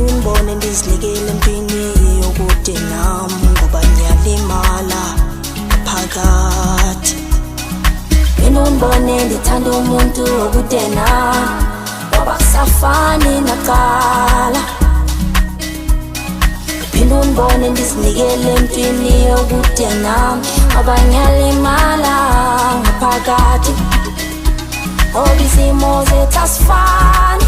ungibone ndizinikele empini yokude nami ngoba ngiyalimala phakathi. Ungibone ndithanda umuntu okude nami ngoba kusafani naqala. Ungibone ndizinikele empini yokude nami ngoba ngiyalimala ngaphakathi. Ngoba izimo zethu asifani,